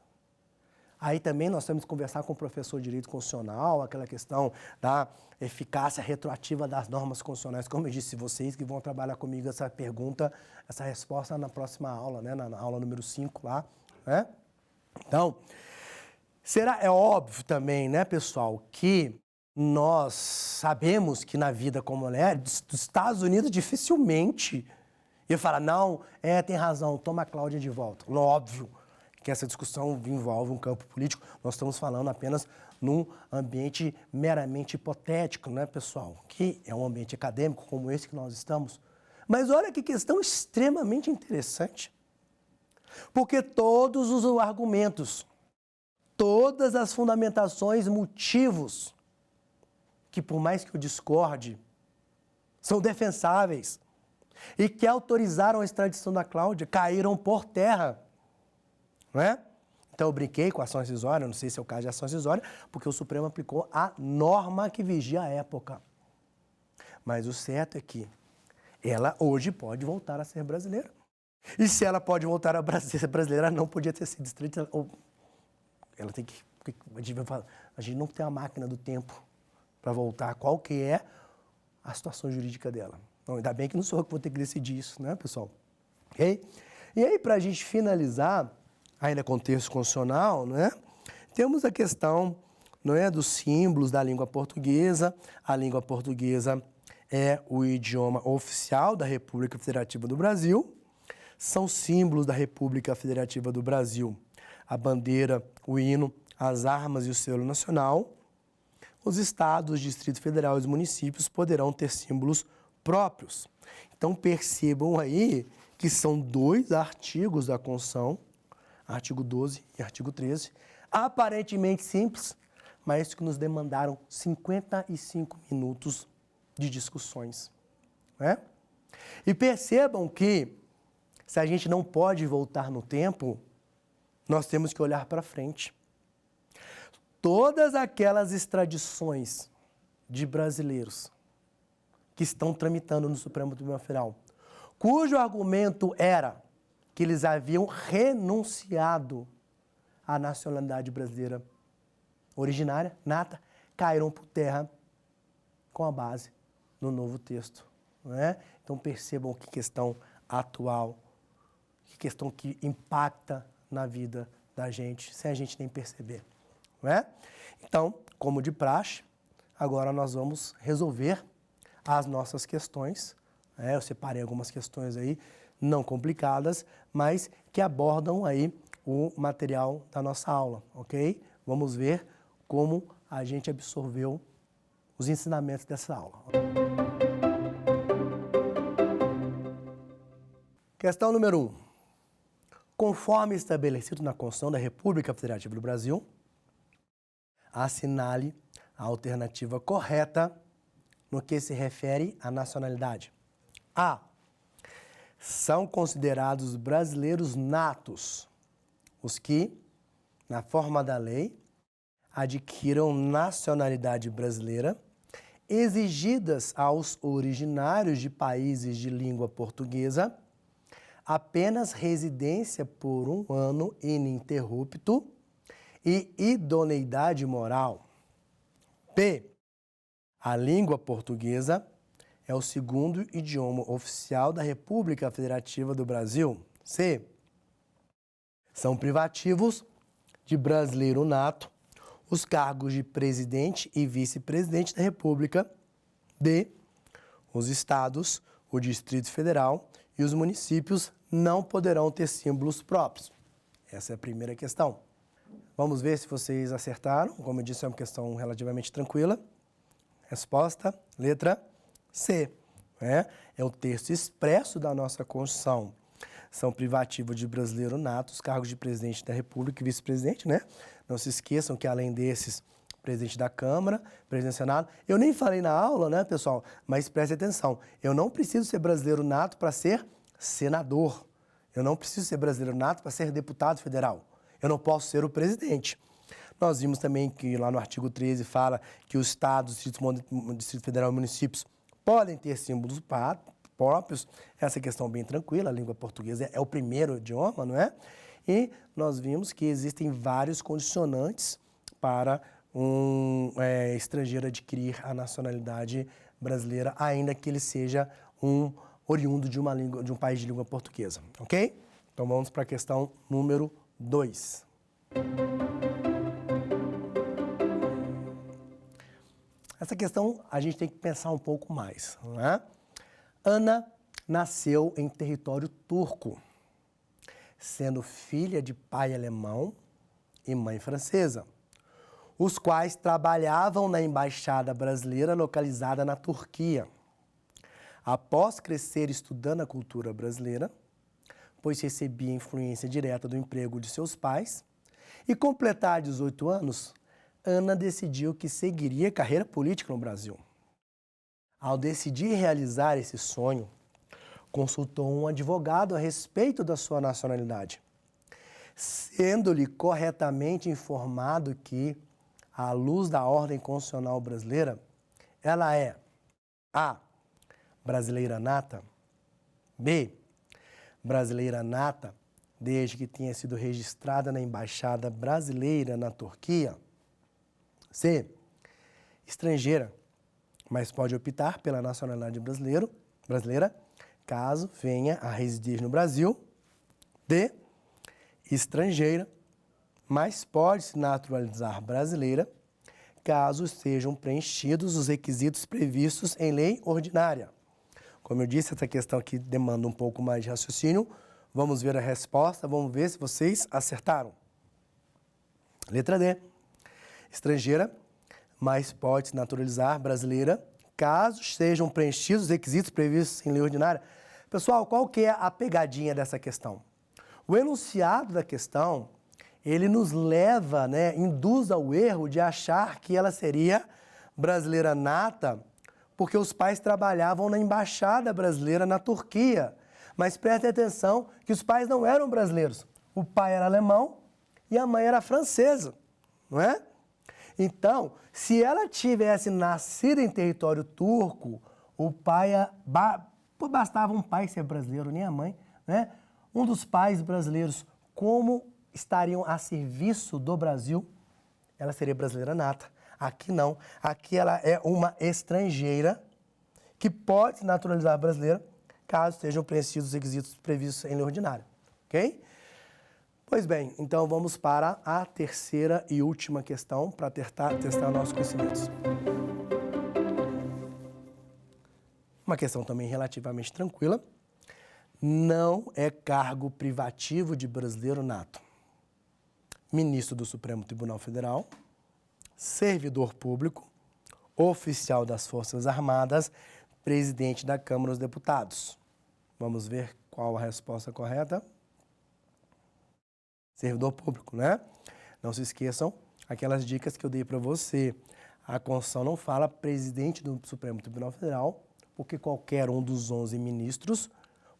Aí também nós temos que conversar com o professor de Direito Constitucional, aquela questão da eficácia retroativa das normas constitucionais. Como eu disse, vocês que vão trabalhar comigo essa pergunta, essa resposta na próxima aula, né? Na aula número 5 lá, né? Então, é óbvio também, né, pessoal, que nós sabemos que na vida como ela é, dos Estados Unidos dificilmente ia falar, não, tem razão, toma a Cláudia de volta. Óbvio que essa discussão envolve um campo político, nós estamos falando apenas num ambiente meramente hipotético, né, pessoal? Que é um ambiente acadêmico como esse que nós estamos. Mas olha que questão extremamente interessante. Porque todos os argumentos, todas as fundamentações, motivos, que por mais que eu discorde, são defensáveis e que autorizaram a extradição da Cláudia, caíram por terra, não é? Então eu brinquei com a ação rescisória, não sei se é o caso de ação rescisória, porque o Supremo aplicou a norma que vigia a época. Mas o certo é que ela hoje pode voltar a ser brasileira. E se ela pode voltar a ser brasileira, ela não podia ter sido extradida. Ela tem que... A gente não tem a máquina do tempo para voltar. Qual que é a situação jurídica dela? Então, ainda bem que não sou eu que vou ter que decidir isso, né, pessoal? Ok? E aí, para a gente finalizar, ainda contexto constitucional, né, temos a questão, não é, dos símbolos da língua portuguesa. A língua portuguesa é o idioma oficial da República Federativa do Brasil. São símbolos da República Federativa do Brasil a bandeira, o hino, as armas e o selo nacional. Os estados, Distrito Federal e os municípios poderão ter símbolos próprios. Então percebam aí que são 2 artigos da Constituição, artigo 12 e artigo 13, aparentemente simples, mas que nos demandaram 55 minutos de discussões, né? E percebam que, se a gente não pode voltar no tempo, nós temos que olhar para frente. Todas aquelas extradições de brasileiros que estão tramitando no Supremo Tribunal Federal, cujo argumento era que eles haviam renunciado à nacionalidade brasileira originária, nata, caíram por terra com a base no novo texto, não é? Então percebam que questão atual, que questão que impacta na vida da gente, sem a gente nem perceber, não é? Então, como de praxe, agora nós vamos resolver as nossas questões. Eu separei algumas questões aí, não complicadas, mas que abordam aí o material da nossa aula, ok? Vamos ver como a gente absorveu os ensinamentos dessa aula. Questão número 1. Conforme estabelecido na Constituição da República Federativa do Brasil, assinale a alternativa correta no que se refere à nacionalidade. A. São considerados brasileiros natos os que, na forma da lei, adquiram nacionalidade brasileira, exigidas aos originários de países de língua portuguesa, apenas residência por 1 ano ininterrupto e idoneidade moral. B. A língua portuguesa é o 2º idioma oficial da República Federativa do Brasil. C. São privativos de brasileiro nato os cargos de presidente e vice-presidente da República. D. Os estados, o Distrito Federal e os municípios não poderão ter símbolos próprios. Essa é a primeira questão. Vamos ver se vocês acertaram. Como eu disse, é uma questão relativamente tranquila. Resposta, letra C. É o texto expresso da nossa Constituição. São privativos de brasileiro nato os cargos de presidente da República e vice-presidente, né? Não se esqueçam que, além desses, presidente da Câmara, presidente do Senado. Eu nem falei na aula, né, pessoal? Mas preste atenção. Eu não preciso ser brasileiro nato para ser senador. Eu não preciso ser brasileiro nato para ser deputado federal. Eu não posso ser o presidente. Nós vimos também que lá no artigo 13 fala que os estados, Distrito Federal e municípios podem ter símbolos próprios. Essa questão bem tranquila, a língua portuguesa é o primeiro idioma, não é? E nós vimos que existem vários condicionantes para um estrangeiro adquirir a nacionalidade brasileira, ainda que ele seja um oriundo de um país de língua portuguesa, ok? Então vamos para a questão número 2. Essa questão a gente tem que pensar um pouco mais, não é? Ana nasceu em território turco, sendo filha de pai alemão e mãe francesa, os quais trabalhavam na embaixada brasileira localizada na Turquia. Após crescer estudando a cultura brasileira, pois recebia influência direta do emprego de seus pais, e completar 18 anos, Ana decidiu que seguiria carreira política no Brasil. Ao decidir realizar esse sonho, consultou um advogado a respeito da sua nacionalidade, sendo-lhe corretamente informado que, à luz da ordem constitucional brasileira, ela é A. Brasileira nata, B. Brasileira nata, desde que tenha sido registrada na Embaixada Brasileira na Turquia, C. Estrangeira, mas pode optar pela nacionalidade brasileira, caso venha a residir no Brasil. D. Estrangeira, mas pode se naturalizar brasileira, caso sejam preenchidos os requisitos previstos em lei ordinária. Como eu disse, essa questão aqui demanda um pouco mais de raciocínio. Vamos ver a resposta, vamos ver se vocês acertaram. Letra D. Estrangeira, mas pode se naturalizar brasileira, caso sejam preenchidos os requisitos previstos em lei ordinária. Pessoal, qual que é a pegadinha dessa questão? O enunciado da questão, ele nos leva, induz ao erro de achar que ela seria brasileira nata, porque os pais trabalhavam na embaixada brasileira na Turquia. Mas prestem atenção que os pais não eram brasileiros. O pai era alemão e a mãe era francesa, não é? Então, se ela tivesse nascido em território turco, o pai, bastava um pai ser brasileiro, nem a mãe, né? Um dos pais brasileiros, como estariam a serviço do Brasil, ela seria brasileira nata. Aqui não. Aqui ela é uma estrangeira que pode se naturalizar brasileira, caso estejam preenchidos os requisitos previstos em lei ordinária. Ok? Pois bem, então vamos para a terceira e última questão para testar nossos conhecimentos. Uma questão também relativamente tranquila. Não é cargo privativo de brasileiro nato. Ministro do Supremo Tribunal Federal, servidor público, oficial das Forças Armadas, presidente da Câmara dos Deputados. Vamos ver qual a resposta correta. Servidor público, né? Não se esqueçam aquelas dicas que eu dei para você. A Constituição não fala presidente do Supremo Tribunal Federal, porque qualquer um dos 11 ministros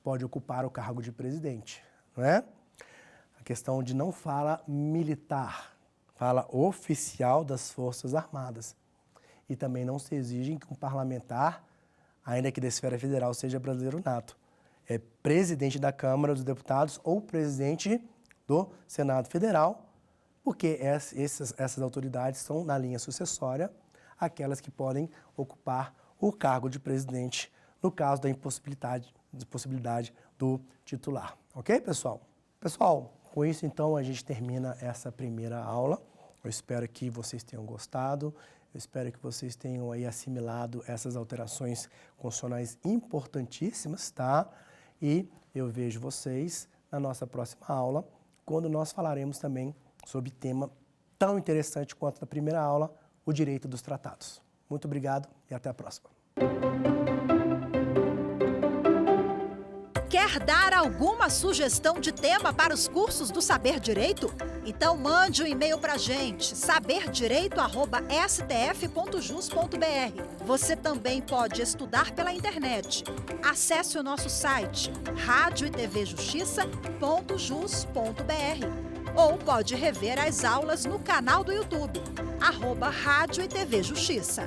pode ocupar o cargo de presidente, não é? A questão de não fala militar, fala oficial das Forças Armadas. E também não se exige que um parlamentar, ainda que da esfera federal, seja brasileiro nato. É presidente da Câmara dos Deputados ou presidente do Senado Federal, porque essas autoridades são, na linha sucessória, aquelas que podem ocupar o cargo de presidente no caso da impossibilidade do titular. Ok, pessoal? Pessoal, com isso, então, a gente termina essa primeira aula. Eu espero que vocês tenham gostado, eu espero que vocês tenham aí assimilado essas alterações constitucionais importantíssimas, tá? E eu vejo vocês na nossa próxima aula, quando nós falaremos também sobre tema tão interessante quanto a primeira aula, o direito dos tratados. Muito obrigado e até a próxima. Quer dar alguma sugestão de tema para os cursos do Saber Direito? Então mande um e-mail para a gente, saberdireito@stf.jus.br. Você também pode estudar pela internet. Acesse o nosso site radioetvjustiça.jus.br ou pode rever as aulas no canal do YouTube, @Rádio e TV Justiça.